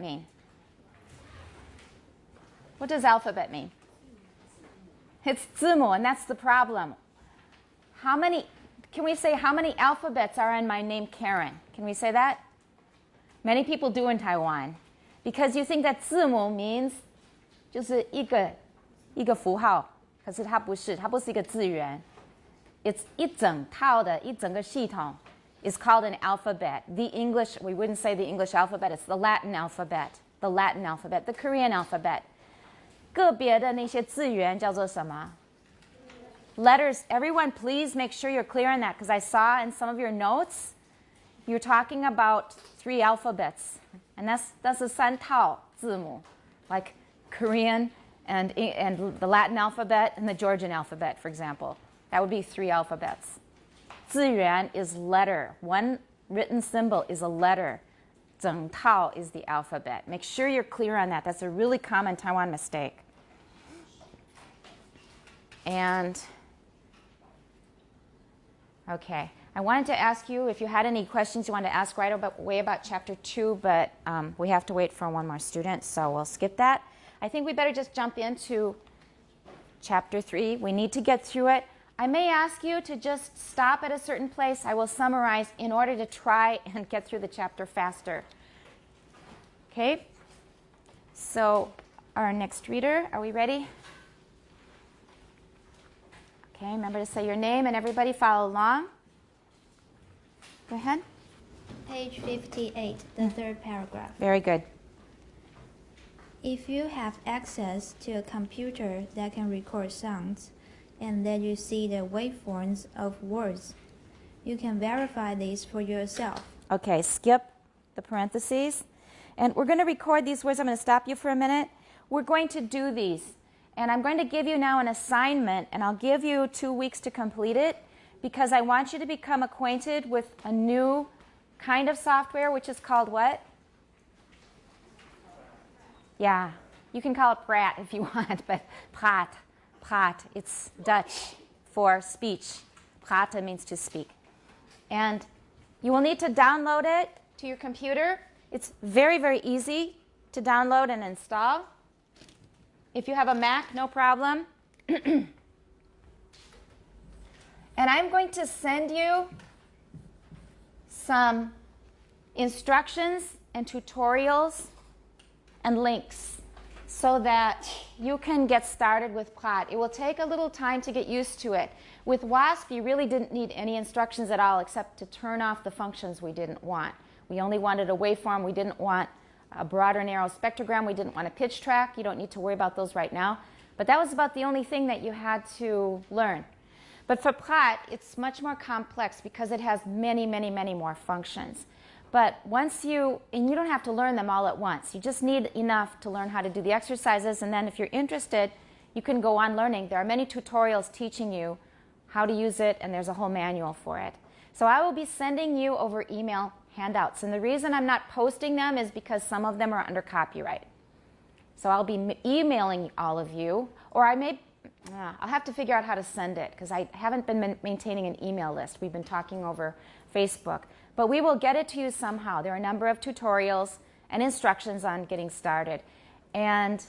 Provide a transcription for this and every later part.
mean? What does alphabet mean? It's 字母, and that's the problem. Can we say how many alphabets are in my name Karen? Can we say that? Many people do in Taiwan. Because you think that 字母 means 就是一个符号, 可是它不是一个字元. It's 一整套的一整个系统 is called an alphabet. The English, we wouldn't say the English alphabet, it's the Latin alphabet, the Korean alphabet. 个别的那些字元叫做什么? Letters. Everyone, please make sure you're clear on that, because I saw in some of your notes, you're talking about 3 alphabets. And that's the 三套字母, like Korean and the Latin alphabet and the Georgian alphabet, for example. That would be 3 alphabets. 字元 is letter. One written symbol is a letter. 整套 is the alphabet. Make sure you're clear on that. That's a really common Taiwan mistake. And, okay. I wanted to ask you if you had any questions you wanted to ask right away about Chapter 2, but we have to wait for one more student, so we'll skip that. I think we better just jump into Chapter 3. We need to get through it. I may ask you to just stop at a certain place. I will summarize in order to try and get through the chapter faster. Okay? So our next reader, are we ready? Okay, remember to say your name and everybody follow along. Go ahead. Page 58, the third paragraph. Very good. If you have access to a computer that can record sounds and let you see the waveforms of words, you can verify these for yourself. Okay, skip the parentheses. And we're going to record these words. I'm going to stop you for a minute. We're going to do these. And I'm going to give you now an assignment, and I'll give you 2 weeks to complete it, because I want you to become acquainted with a new kind of software, which is called what? Yeah, you can call it Praat if you want, but Praat, it's Dutch for speech. Praten means to speak. And you will need to download it to your computer. It's very, very easy to download and install. If you have a Mac, no problem. And I'm going to send you some instructions and tutorials and links so that you can get started with Praat. It will take a little time to get used to it. With WASP, you really didn't need any instructions at all except to turn off the functions we didn't want. We only wanted a waveform. We didn't want a broad or narrow spectrogram. We didn't want a pitch track. You don't need to worry about those right now. But that was about the only thing that you had to learn. But for Praat, it's much more complex because it has many, many, many more functions. But and you don't have to learn them all at once. You just need enough to learn how to do the exercises. And then if you're interested, you can go on learning. There are many tutorials teaching you how to use it, and there's a whole manual for it. So I will be sending you over email handouts. And the reason I'm not posting them is because some of them are under copyright. So I'll be emailing all of you, or I'll have to figure out how to send it because I haven't been maintaining an email list. We've been talking over Facebook. But we will get it to you somehow. There are a number of tutorials and instructions on getting started. And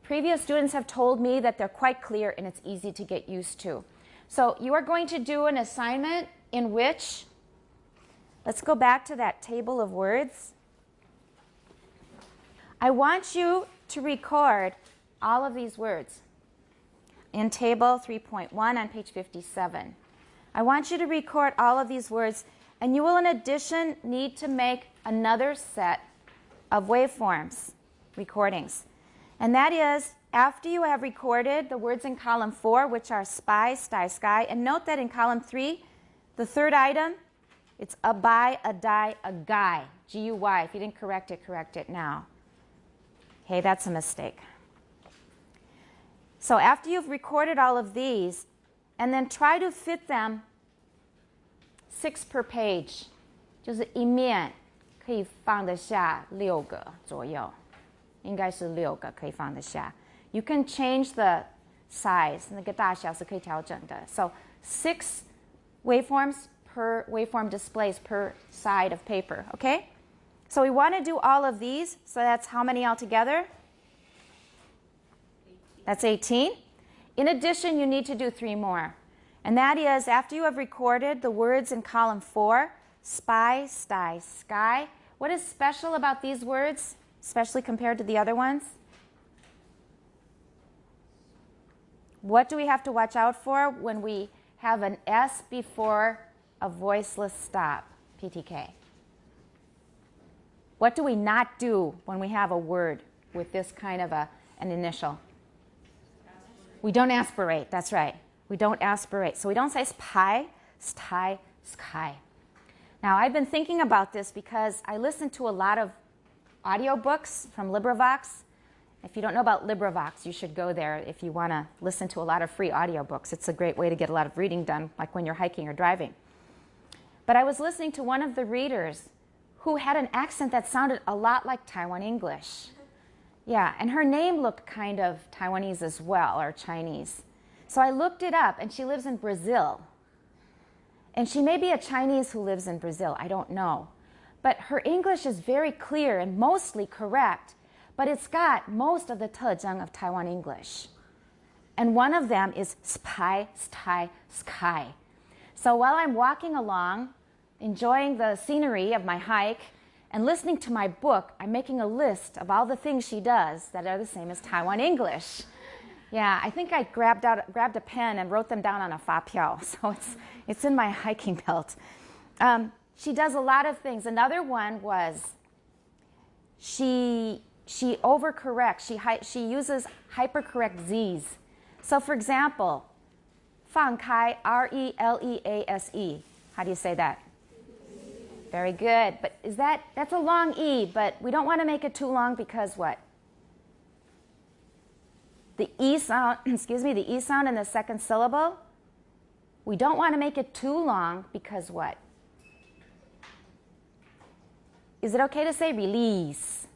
previous students have told me that they're quite clear and it's easy to get used to. So you are going to do an assignment in which, let's go back to that table of words. I want you to record all of these words in table 3.1 on page 57. I want you to record all of these words, and you will in addition need to make another set of waveforms, recordings. And that is, after you have recorded the words in column 4, which are spy, sty, sky, and note that in column 3, the third item, it's a buy, a die, a guy, G-U-Y. If you didn't correct it now. Okay, that's a mistake. So after you've recorded all of these, and then try to fit them 6 per page. 就是一面可以放得下6个左右，应该是6个可以放得下。You can change the size， 那个大小是可以调整的。So 6 waveforms per waveform displays per side of paper, okay? So we want to do all of these. So that's how many altogether? 18. That's 18. In addition, you need to do 3 more. And that is, after you have recorded the words in column 4, spy, sty, sky, what is special about these words, especially compared to the other ones? What do we have to watch out for when we have an S before a voiceless stop, PTK? What do we not do when we have a word with this kind of an initial? We don't aspirate, that's right. We don't aspirate. So we don't say spy, sty, sky. Now, I've been thinking about this because I listen to a lot of audiobooks from LibriVox. If you don't know about LibriVox, you should go there if you want to listen to a lot of free audiobooks. It's a great way to get a lot of reading done, like when you're hiking or driving. But I was listening to one of the readers who had an accent that sounded a lot like Taiwan English. Yeah, and her name looked kind of Taiwanese as well, or Chinese. So I looked it up, and she lives in Brazil. And she may be a Chinese who lives in Brazil, I don't know. But her English is very clear and mostly correct, but it's got most of the 特征 of Taiwan English. And one of them is spy, sty, sky. So while I'm walking along, enjoying the scenery of my hike, and listening to my book, I'm making a list of all the things she does that are the same as Taiwan English. Yeah, I think I grabbed a pen and wrote them down on a fa piao, so it's in my hiking belt. She does a lot of things. Another one was she overcorrects. She uses hypercorrect Z's. So for example, 放开, R-E-L-E-A-S-E. How do you say that? Very good. But that's a long E, but we don't want to make it too long because what? The E sound, the E sound in the second syllable, we don't want to make it too long because what? Is it okay to say release?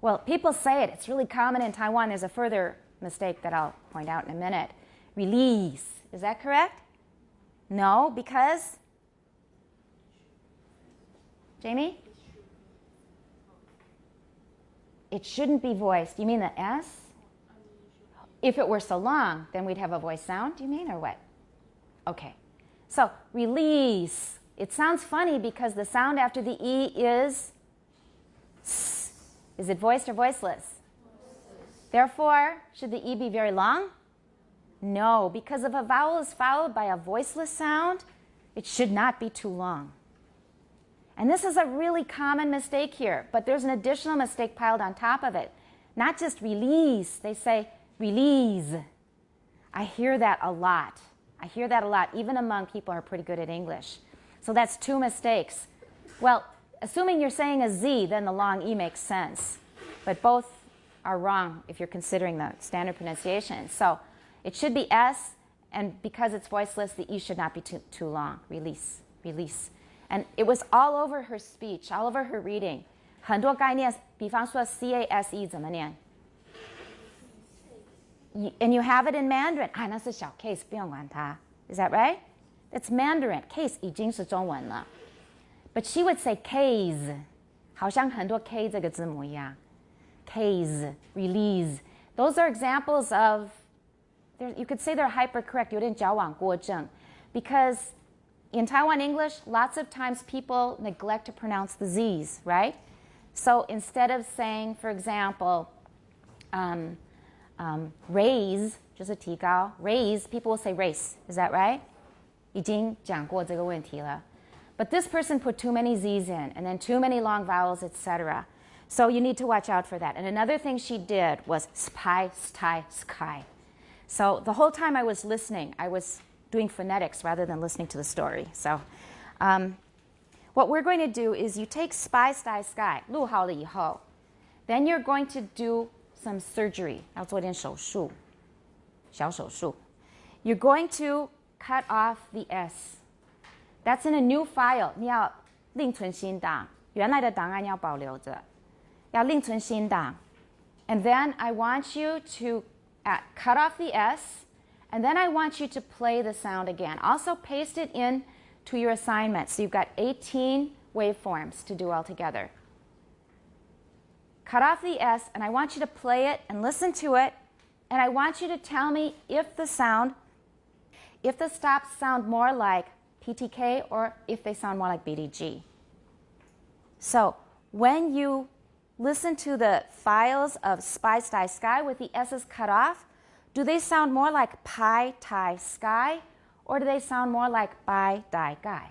Well, people say it. It's really common in Taiwan. There's a further mistake that I'll point out in a minute. Release. Is that correct? No, because? Jamie? It shouldn't be voiced. You mean the S? If it were so long, then we'd have a voice sound, do you mean, or what? Okay. So, release. It sounds funny because the sound after the E is S. Is it voiced or voiceless? Therefore, should the E be very long? No, because if a vowel is followed by a voiceless sound, it should not be too long. And this is a really common mistake here, but there's an additional mistake piled on top of it. Not just release, they say release. I hear that a lot. I hear that a lot, even among people who are pretty good at English. So that's 2 mistakes. Well, assuming you're saying a Z, then the long E makes sense. But both are wrong if you're considering the standard pronunciation. So it should be S, and because it's voiceless, the E should not be too long. Release, release. And it was all over her speech, all over her reading. 很多概念，比方说 CASE 怎么念？ And you have it in Mandarin. 那是小 case， 不用管它。Is that right? That's Mandarin. Case 已经是中文了。But she would say case， 好像很多 K 这个字母一样。Case, release. Those are examples of, you could say they're hypercorrect, 有点矫枉过正. Because in Taiwan English, lots of times people neglect to pronounce the Z's, right? So instead of saying, for example, raise, 就是提高, raise, people will say race. Is that right? 已经讲过这个问题了. But this person put too many Z's in, and then too many long vowels, etc. So you need to watch out for that. And another thing she did was spy, sty, sky. So the whole time I was listening, I was doing phonetics rather than listening to the story. So what we're going to do is you take spy, sty, sky, 录好了以后, then you're going to do some surgery. 要做点手术, 小手术. You're going to cut off the S. That's in a new file. 你要另存新档，原来的档案要保留着，要另存新档. And then I want you to cut off the S, and then I want you to play the sound again. Also paste it in to your assignment. So you've got 18 waveforms to do all together. Cut off the S, and I want you to play it and listen to it, and I want you to tell me if the stops sound more like PTK or if they sound more like BDG. So when you listen to the files of Spy, Sty, Sky with the S's cut off, do they sound more like Pi, Tai, Sky, or do they sound more like Bai, Dai, Gai?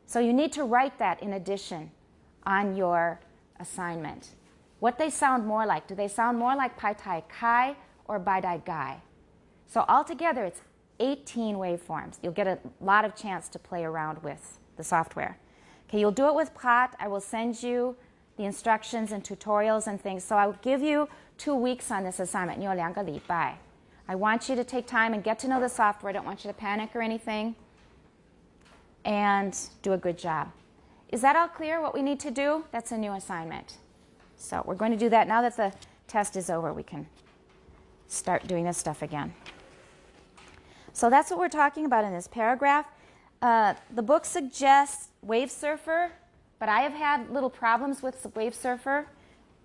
So you need to write that in addition on your assignment. What they sound more like. Do they sound more like Pai, Tai, Kai or Bai, Dai, Gai? So altogether, it's 18 waveforms. You'll get a lot of chance to play around with the software. Okay, you'll do it with Plot. I will send you the instructions and tutorials and things. So I will give you 2 weeks on this assignment. 你有2个礼拜. I want you to take time and get to know the software. I don't want you to panic or anything. And do a good job. Is that all clear, what we need to do? That's a new assignment. So we're going to do that. Now that the test is over, we can start doing this stuff again. So that's what we're talking about in this paragraph. The book suggests Wave Surfer, but I have had little problems with Wave Surfer,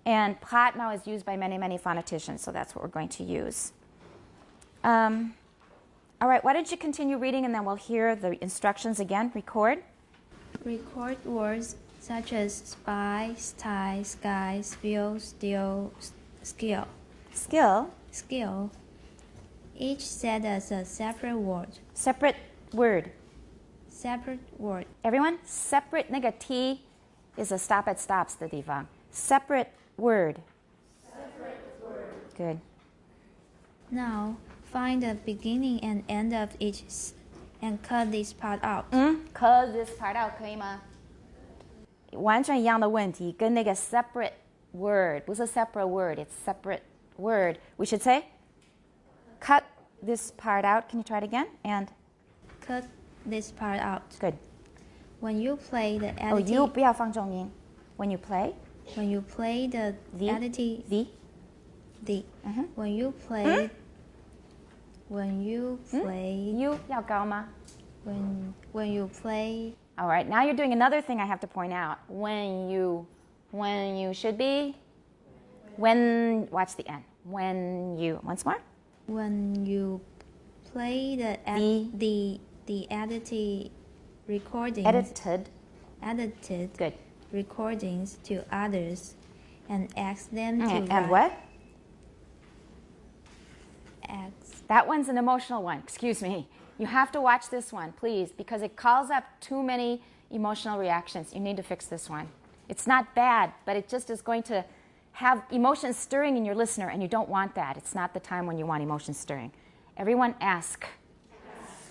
and Plot now is used by many, many phoneticians, so that's what we're going to use. All right, why don't you continue reading, and then we'll hear the instructions again. Record. Record words such as spy, sty, sky, spill, steal, skill. Skill. Skill. Each said as a separate word. Separate word. Separate word. Everyone, separate 那个 T is a stop at stops 的地方. Separate word. Separate word. Good. Now, find the beginning and end of each and cut this part out. Cut this part out 可以吗？完全一样的问题，跟那个 separate word 不是 separate word, it's separate word. We should say, cut this part out. Can you try it again? And cut this part out. Good. When you play the additive. Oh, you 不要放重音. When you play. When you play the additive. The. When you play. When you play. You 要高吗? When you play. All right. Now you're doing another thing I have to point out. When you should be. When. Watch the end. When you. Once more. When you play the edited recordings. Edited. Good. Recordings to others, and ask them to. And what? Ask. That one's an emotional one. Excuse me. You have to watch this one, please, because it calls up too many emotional reactions. You need to fix this one. It's not bad, but it just is going to have emotions stirring in your listener, and you don't want that. It's not the time when you want emotions stirring. Everyone ask.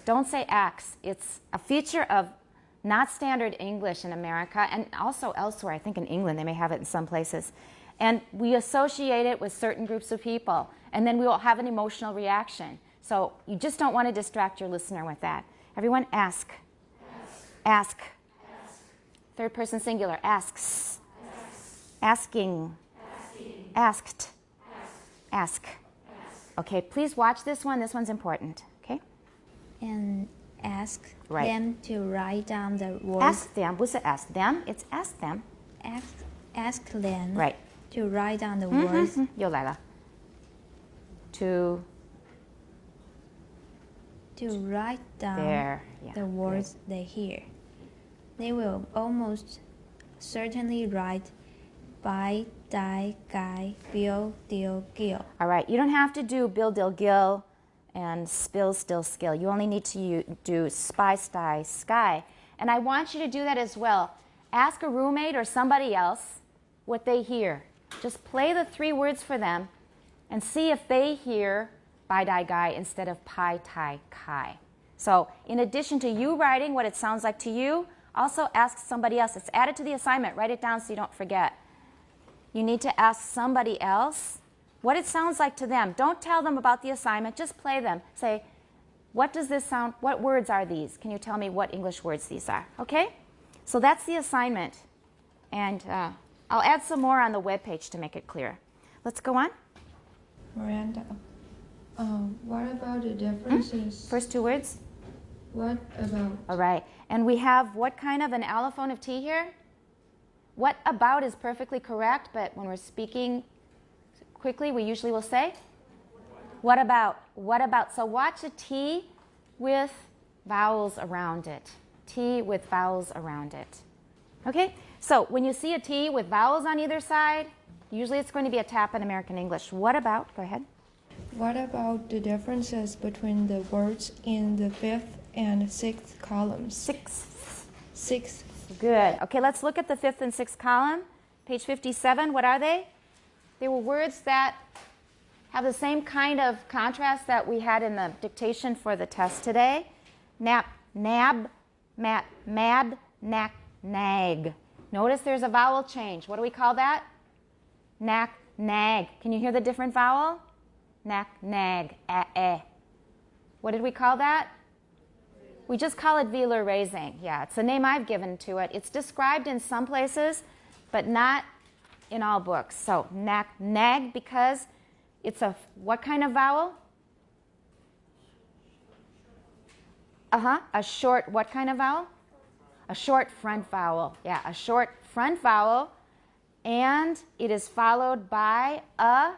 Don't say ax. It's a feature of not standard English in America, and also elsewhere. I think in England they may have it in some places. And we associate it with certain groups of people, and then we will have an emotional reaction. So you just don't want to distract your listener with that. Everyone ask. Ask. Third person singular. Asks. Asking. Asked. Ask. Okay, please watch this one. This one's important. Okay? And ask them to write down the words. Ask them. 不是 ask them. It's ask them. Ask them. Right. To write down the words. 又来了. To write down the words they hear. They will almost certainly write by, die, guy, bill, deal, gill. All right, you don't have to do bill, deal, gill and spill, still, skill. You only need to do spy, sty, sky. And I want you to do that as well. Ask a roommate or somebody else what they hear. Just play the 3 words for them and see if they hear bai, dai, guy instead of pai, tai, kai. So in addition to you writing what it sounds like to you, also ask somebody else. It's added to the assignment. Write it down so you don't forget. You need to ask somebody else what it sounds like to them. Don't tell them about the assignment. Just play them. Say, what does this sound? What words are these? Can you tell me what English words these are? Okay? So that's the assignment. And I'll add some more on the webpage to make it clear. Let's go on. Miranda, what about the differences? First 2 words? What about? All right. And we have what kind of an allophone of T here? What about is perfectly correct, but when we're speaking quickly, we usually will say, what about? What about? So watch a T with vowels around it. T with vowels around it. Okay? So when you see a T with vowels on either side, usually it's going to be a tap in American English. What about? Go ahead. What about the differences between the words in the 5th and 6th columns? Sixth. Good. Okay, let's look at the 5th and 6th column. Page 57, what are they? They were words that have the same kind of contrast that we had in the dictation for the test today. Nap, nab, mat, mad, knack, nag. Notice there's a vowel change. What do we call that? Knack, nag. Can you hear the different vowel? Knack, nag, eh. What did we call that? We just call it velar raising. Yeah, it's the name I've given to it. It's described in some places, but not in all books. So, knack, nag, because it's a what kind of vowel? A short what kind of vowel? A short front vowel. Yeah, a short front vowel. And it is followed by a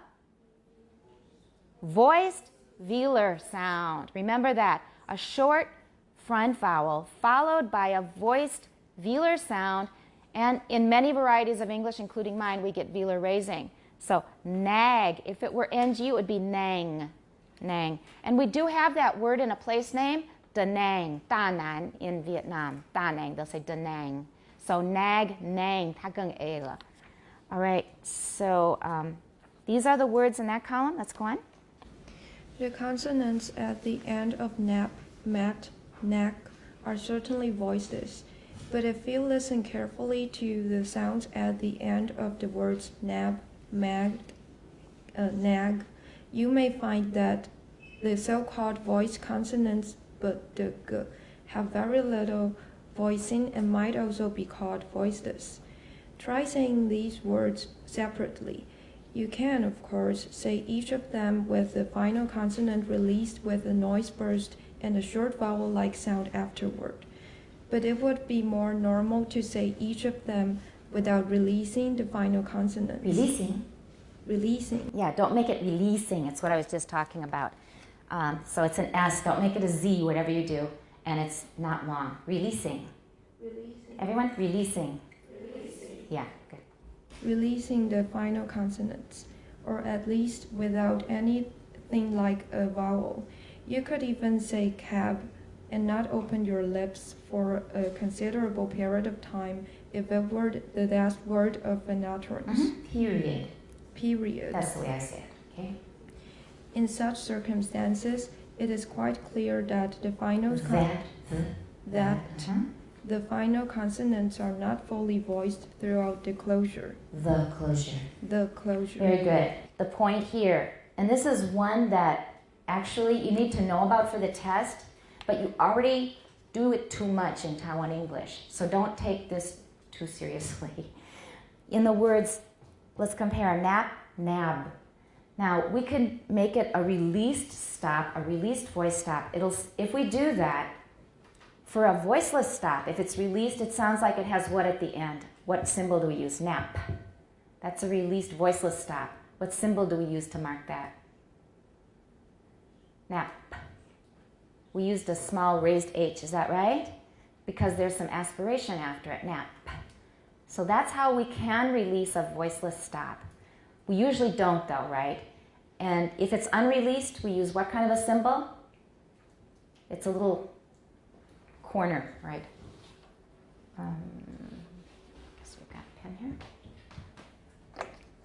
voiced velar sound. Remember that. A short front vowel followed by a voiced velar sound. And in many varieties of English, including mine, we get velar raising. So nag, if it were ng, it would be nang. Nang. And we do have that word in a place name, Da Nang, Da Nan in Vietnam. Da Nang, they'll say Da Nang. So nag, nang, ta gung a la. All right, so these are the words in that column. Let's go on. The consonants at the end of nap, mat, knack are certainly voiceless, but if you listen carefully to the sounds at the end of the words nab, mag, nag, you may find that the so-called voiced consonants but the g have very little voicing and might also be called voiceless. Try saying these words separately. You can, of course, say each of them with the final consonant released with a noise burst and a short vowel-like sound afterward. But it would be more normal to say each of them without releasing the final consonant. Releasing. Yeah, don't make it releasing. It's what I was just talking about. So it's an S. Don't make it a Z, whatever you do. And it's not long. Releasing. Everyone? Releasing. Yeah, good. Releasing the final consonants, or at least without anything like a vowel. You could even say cab and not open your lips for a considerable period of time if it were the last word of an utterance. Period. That's the way I say it, okay? In such circumstances, it is quite clear that the final the final consonants are not fully voiced throughout the closure. The closure. The closure. Very good. The point here, and this is one that actually you need to know about for the test, but you already do it too much in Taiwan English, so don't take this too seriously. In the words, let's compare nap, nab. Now, we can make it a released stop, a released voice stop. If we do that, for a voiceless stop, if it's released, it sounds like it has what at the end? What symbol do we use? Nap. That's a released voiceless stop. What symbol do we use to mark that? Nap. We used a small raised H, is that right? Because there's some aspiration after it, nap. So that's how we can release a voiceless stop. We usually don't though, right? And if it's unreleased, we use what kind of a symbol? It's a little corner, right? Guess we've got a pen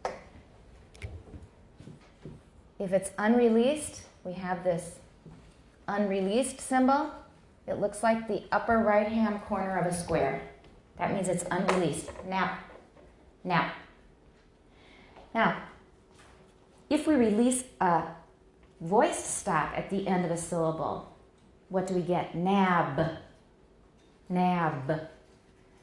here. If it's unreleased, we have this unreleased symbol. It looks like the upper right-hand corner of a square. That means it's unreleased. Nap. Nap. Now, if we release a voiced stop at the end of a syllable, what do we get? Nab. Nab.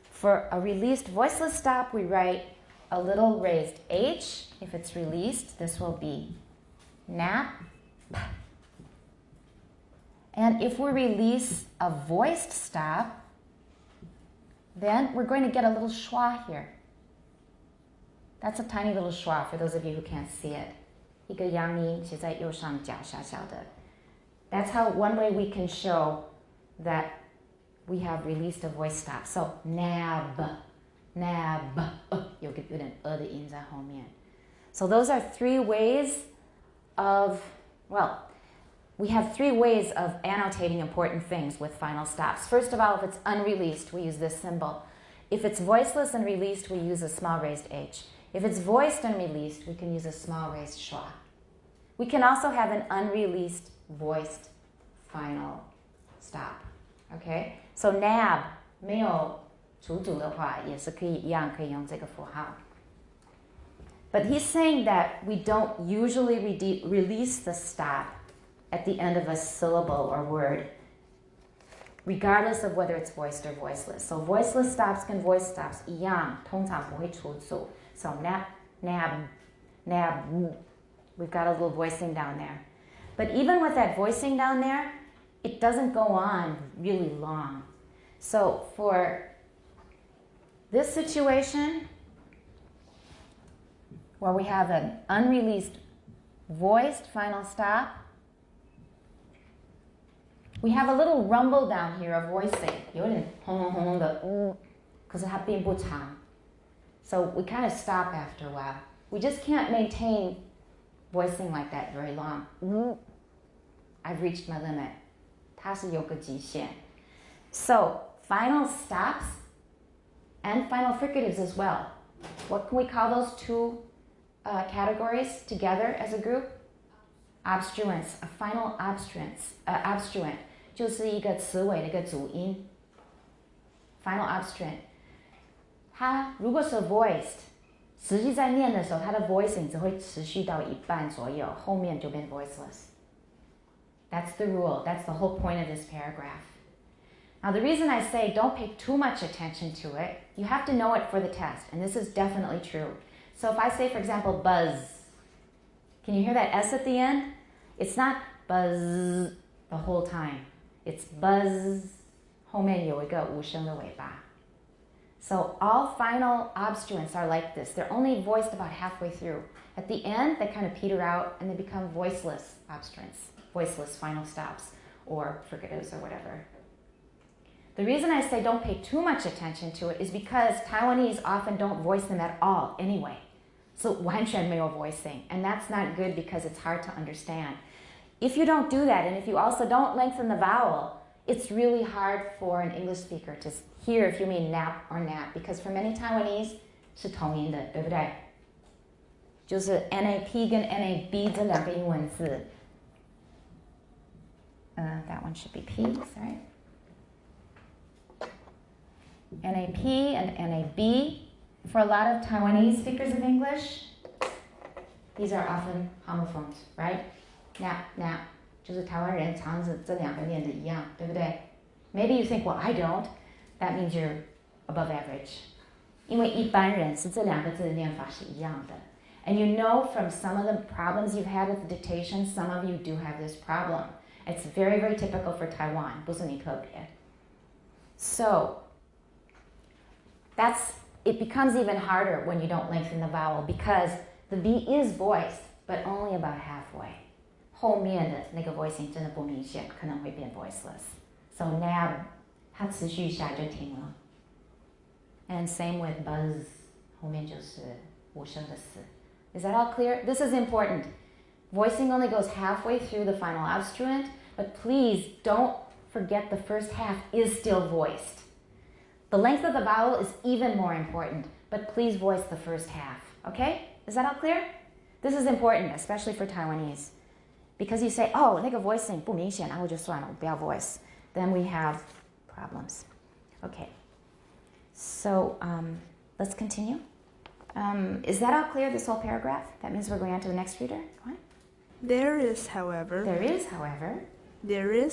For a released voiceless stop, we write a little raised H. If it's released, this will be nap. And if we release a voiced stop, then we're going to get a little schwa here. That's a tiny little schwa for those of you who can't see it. 一个阳音写在右上角小小的. That's how one way we can show that we have released a voice stop. So nab, nab, 有点的音在后面. So those are 3 ways of, well, we have 3 ways of annotating important things with final stops. First of all, if it's unreleased, we use this symbol. If it's voiceless and released, we use a small raised H. If it's voiced and released, we can use a small raised schwa. We can also have an unreleased voiced final stop. Okay? So nab 没有主组的话，也是可以一样可以用这个符号. But he's saying that we don't usually release the stop at the end of a syllable or word, regardless of whether it's voiced or voiceless. So voiceless stops 跟 voice stops 一样，通常不会出组. So nab, nab, nab, we've got a little voicing down there. But even with that voicing down there, it doesn't go on really long. So for this situation, where we have an unreleased voiced final stop, we have a little rumble down here of voicing. 有点轰隆轰隆的，可是它并不长. So we kind of stop after a while. We just can't maintain voicing like that very long. I've reached my limit. 它是有个极限. So final stops and final fricatives as well. What can we call those 2 categories together as a group? Obstruents. A final obstruent 就是一个词尾的一个主音. Final obstruent. 它如果是 voiced, 实际在念的时候，它的 voicing 只会持续到一半左右，后面就变 voiceless. That's the rule. That's the whole point of this paragraph. Now, the reason I say don't pay too much attention to it, you have to know it for the test, and this is definitely true. So if I say, for example, buzz, can you hear that S at the end? It's not buzz the whole time. It's buzz, 后面有一个无声的尾巴. So all final obstruents are like this. They're only voiced about halfway through. At the end, they kind of peter out and they become voiceless obstruents, voiceless final stops, or fricatives or whatever. The reason I say don't pay too much attention to it is because Taiwanese often don't voice them at all anyway. So 完全没有 voicing, and that's not good because it's hard to understand. If you don't do that, and if you also don't lengthen the vowel, it's really hard for an English speaker to hear if you mean nap or nap, because for many Taiwanese 是同音的，对不对？就是 NAP 跟 NAB 这两个英文字。That one should be P, right? NAP and NAB. For a lot of Taiwanese speakers of English, these are often homophones, right? Nap, nap. 就是台湾人常常这两个念的一样，对不对？ Maybe you think, well, I don't. That means you're above average. 因为一般人是这两个字的念法是一样的。And you know from some of the problems you've had with the dictation, some of you do have this problem. It's very, very typical for Taiwan. 不是你特别。So, it becomes even harder when you don't lengthen the vowel because the B is voiced, but only about halfway. 后面的那个 voicing 真的不明显，可能会变 voiceless. So nab, 它持续一下就停了。And same with buzz, 后面就是无声的死。Is that all clear? This is important. Voicing only goes halfway through the final obstruent, but please don't forget the first half is still voiced. The length of the vowel is even more important, but please voice the first half, okay? Is that all clear? This is important, especially for Taiwanese. Because you say, oh, 那个 voicing 不明显，然后就算了，我不要 voice. Then we have problems. Okay. So let's continue. Is that all clear, this whole paragraph? That means we're going on to the next reader. Go on. There is,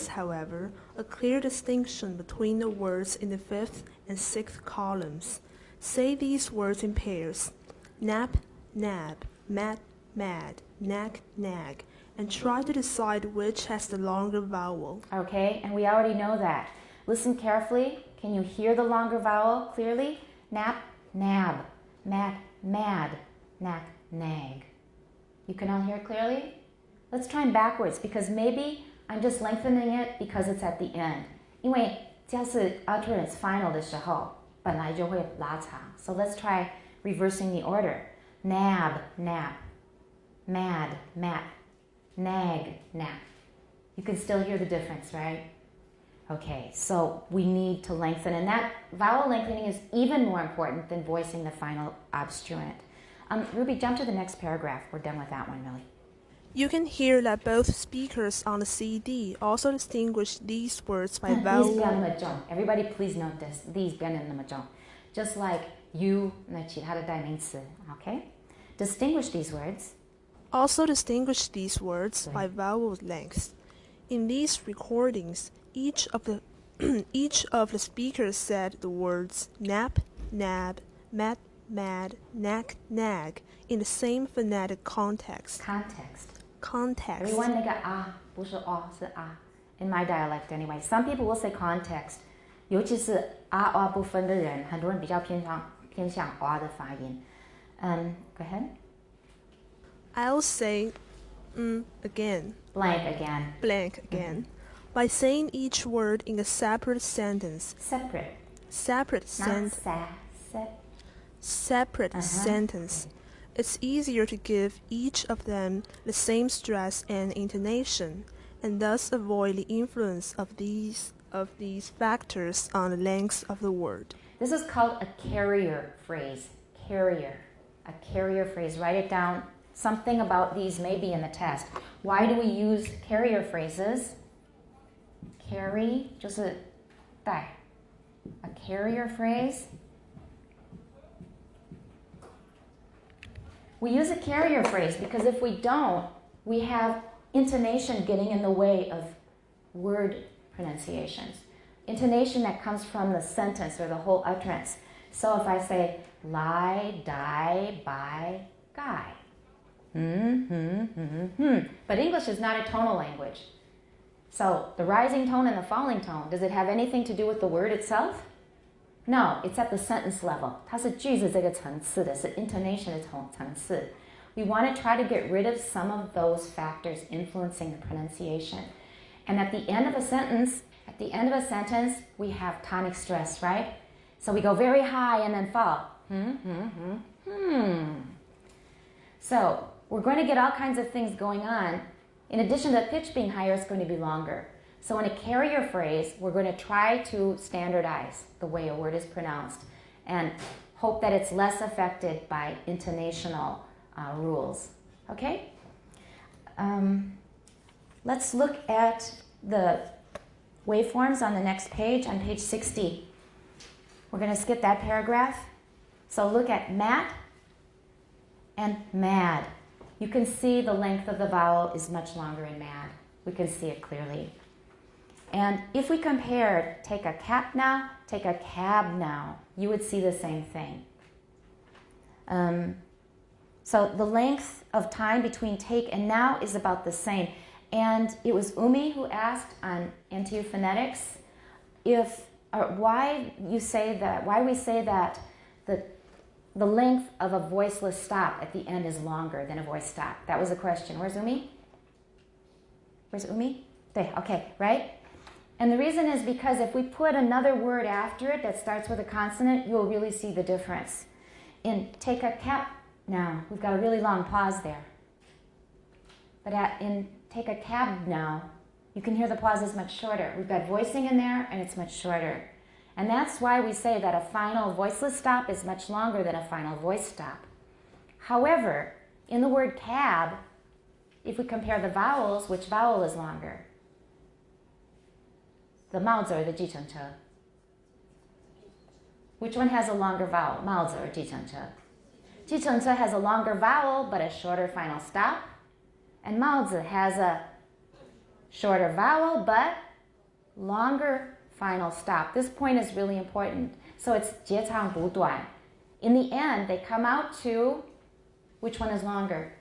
however, a clear distinction between the words in the 5th and 6th columns. Say these words in pairs: nap, nab, mat, mad, nag, nag, and try to decide which has the longer vowel. Okay, and we already know that. Listen carefully. Can you hear the longer vowel clearly? Nap, nab, mat, mad, knack, nag. You can all hear clearly? Let's try them backwards because maybe I'm just lengthening it because it's at the end. 因为这样是 utterance final 的时候，本来就会拉长. So let's try reversing the order. Nab, nap. Mad, mat. Nag, nap. You can still hear the difference, right? Okay, so we need to lengthen, and that vowel lengthening is even more important than voicing the final obstruent. Ruby, jump to the next paragraph. We're done with that one, Millie. You can hear that both speakers on the CD also distinguish these words by vowel. These 变那么重. Everybody please note this. These 变得那么重. Just like you 那其他的代名词, okay? Distinguish these words. Also distinguish these words by vowel length. In these recordings, each of the speakers said the words nap, nab, mat, mad, knack, nag in the same phonetic context. Context. Everyone 那个啊不是哦是啊 in my dialect anyway. Some people will say context. 尤其是啊不分的人，很多人比较偏向啊的发音。Go ahead. I'll say again. Blank again. Blank again. By saying each word in a separate sentence. Separate. Separate sentence. Separate sentence. It's easier to give each of them the same stress and intonation, and thus avoid the influence of these factors on the length of the word. This is called a carrier phrase. Carrier. A carrier phrase. Write it down. Something about these may be in the test. Why do we use carrier phrases? Carry 就是带. A carrier phrase. We use a carrier phrase because if we don't, we have intonation getting in the way of word pronunciations. Intonation that comes from the sentence or the whole utterance. So if I say lie, die, buy, guy. But English is not a tonal language. So the rising tone and the falling tone, does it have anything to do with the word itself? No, it's at the sentence level. 它是句子这个层次的，是 intonation 的层次. We want to try to get rid of some of those factors influencing the pronunciation. And at the end of a sentence, we have tonic stress, right? So we go very high and then fall. So we're going to get all kinds of things going on. In addition to the pitch being higher, it's going to be longer. So in a carrier phrase, we're going to try to standardize the way a word is pronounced and hope that it's less affected by intonational rules. Okay? Let's look at the waveforms on the next page, on page 60. We're going to skip that paragraph. So look at mat and mad. You can see the length of the vowel is much longer in mad. We can see it clearly. And if we compared, take a cap now, take a cab now, you would see the same thing. So the length of time between take and now is about the same. And it was Umi who asked on NTU Phonetics why we say that the length of a voiceless stop at the end is longer than a voice stop. That was the question. Where's Umi? Where's Umi? There, okay, right? And the reason is because if we put another word after it that starts with a consonant, you'll really see the difference. In take a cap now, we've got a really long pause there. But in take a cab now, you can hear the pause is much shorter. We've got voicing in there and it's much shorter. And that's why we say that a final voiceless stop is much longer than a final voice stop. However, in the word cab, if we compare the vowels, which vowel is longer? The 帽子 or the 计程车? Which one has a longer vowel, 帽子 or 计程车? 计程车 has a longer vowel but a shorter final stop. And 帽子 has a shorter vowel but longer final stop. This point is really important. So it's 截长补短. In the end, they come out to, which one is longer?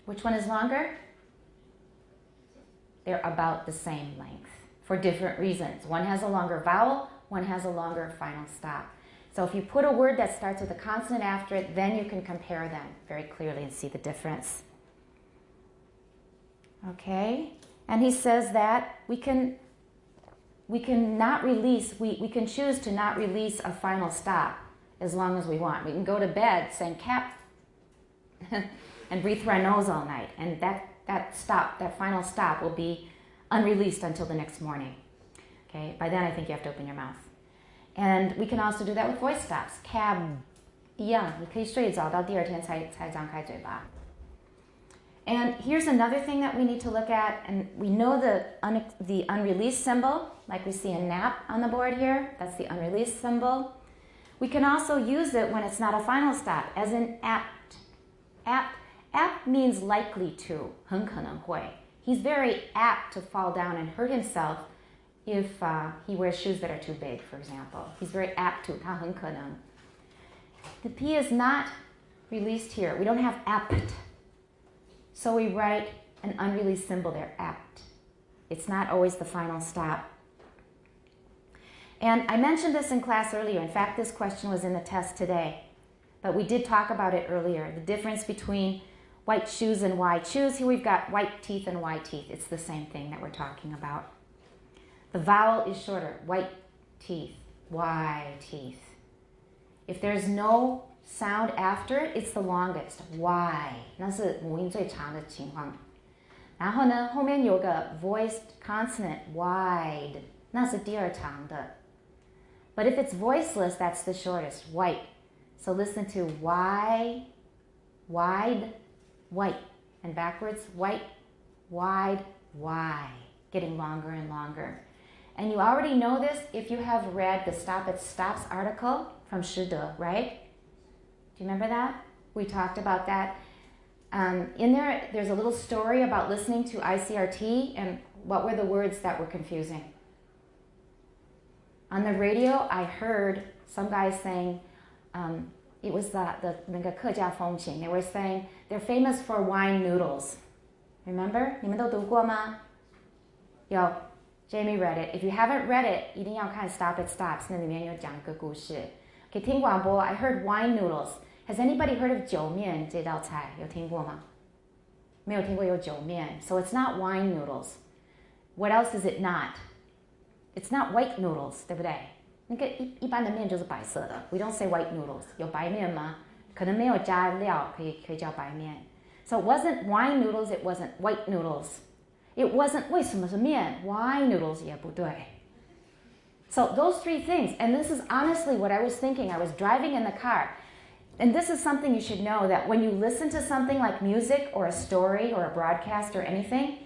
Which one is longer? They're about the same length for different reasons. One has a longer vowel, one has a longer final stop. So So if you put a word that starts with a consonant after it, then you can compare them very clearly and see the difference. Okay? And he says that we can choose to not release a final stop as long as we want. We can go to bed saying cap and breathe through our nose all night, and that final stop will be unreleased until the next morning. Okay? By then I think you have to open your mouth. And we can also do that with voice stops. Cab 一样，你可以睡着到第二天才张开嘴巴。And here's another thing that we need to look at, and we know the unreleased symbol, like we see a nap on the board here. That's the unreleased symbol. We can also use it when it's not a final stop, as in apt. Apt means likely to, 很可能会. He's very apt to fall down and hurt himself if he wears shoes that are too big, for example. He's very apt to, 他很可能. The P is not released here. We don't have apt. So we write an unreleased symbol there, apt. It's not always the final stop. And I mentioned this in class earlier. In fact, this question was in the test today. But we did talk about it earlier. The difference between white shoes and wide shoes. Here we've got white teeth and wide teeth. It's the same thing that we're talking about. The vowel is shorter. White teeth, wide teeth. If there's no sound after it, it's the longest. Y， 那是母音最长的情况。然后呢，后面有个 voiced consonant wide， 那是第二长的。But if it's voiceless, that's the shortest. White. So listen to Y, wide, white, and backwards white, wide, Y, getting longer and longer. And you already know this if you have read the Stop It Stops article from Shide, right? Do you remember that? We talked about that. In there, there's a little story about listening to ICRT and what were the words that were confusing. On the radio, I heard some guys saying, it was the 那个客家风情. They were saying they're famous for wine noodles. Remember? 你们都读过吗？有 Jamie read it. If you haven't read it, 一定要看 Stop It Stops. 那里面有讲一个故事。Okay, 听广播 I heard wine noodles. Has anybody heard of 酒面这道菜？有听过吗？没有听过有酒面。So it's not wine noodles. What else is it not? It's not white noodles, 对不对？那个一般的面就是白色的。We don't say white noodles. 有白面吗？可能没有加料，可以叫白面。So it wasn't wine noodles. It wasn't white noodles. It wasn't 为什么是面 ？Wine noodles 也不对。So those three things, and this is honestly what I was thinking. I was driving in the car, and this is something you should know, that when you listen to something like music or a story or a broadcast or anything,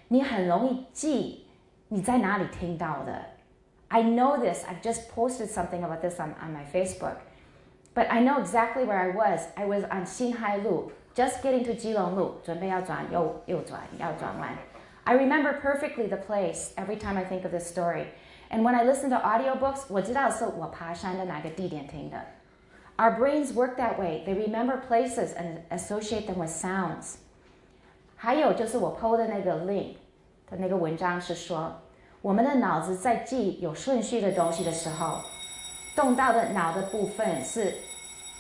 你很容易记你在哪里听到的。I know this. I've just posted something about this on my Facebook. But I know exactly where I was. I was on 辛亥路, just getting to 基隆路, 准备要转右转, 要转弯. I remember perfectly the place every time I think of this story. And when I listen to audiobooks, 我知道是我爬山的哪个地点听的. Our brains work that way. They remember places and associate them with sounds. 还有就是我 po 的那个 link 的那个文章是说，我们的脑子在记有顺序的东西的时候，动到的脑的部分是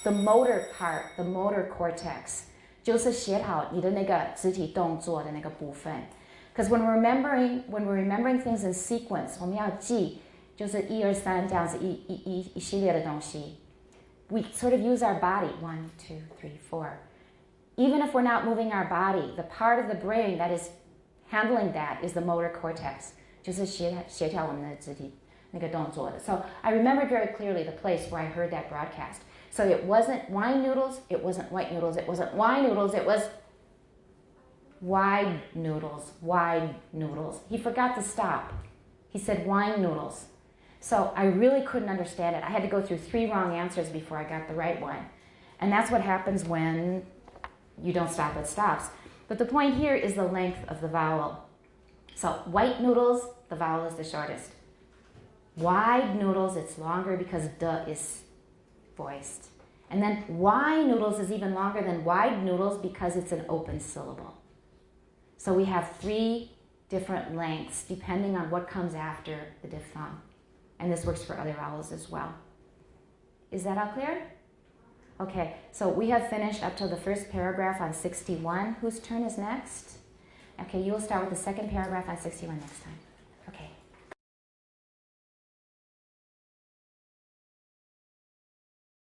the motor part, the motor cortex, 就是写好你的那个肢体动作的那个部分。Because when we're remembering things in sequence, 我们要记就是1、2、3这样子一系列的东西。We sort of use our body, 1, 2, 3, 4. Even if we're not moving our body, the part of the brain that is handling that is the motor cortex. 就是协调我们的肢体那个动作的。So I remember very clearly the place where I heard that broadcast. So it wasn't wine noodles, it wasn't white noodles, it wasn't wine noodles, it was wide noodles, wide noodles. He forgot to stop. He said wine noodles. So I really couldn't understand it. I had to go through 3 wrong answers before I got the right one. And that's what happens when you don't stop at stops. But the point here is the length of the vowel. So white noodles, the vowel is the shortest. Wide noodles, it's longer because duh is voiced. And then wine noodles is even longer than wide noodles because it's an open syllable. So we have 3 different lengths depending on what comes after the diphthong. And this works for other vowels as well. Is that all clear? Okay, so we have finished up till the first paragraph on 61. Whose turn is next? Okay, you will start with the second paragraph on 61 next time.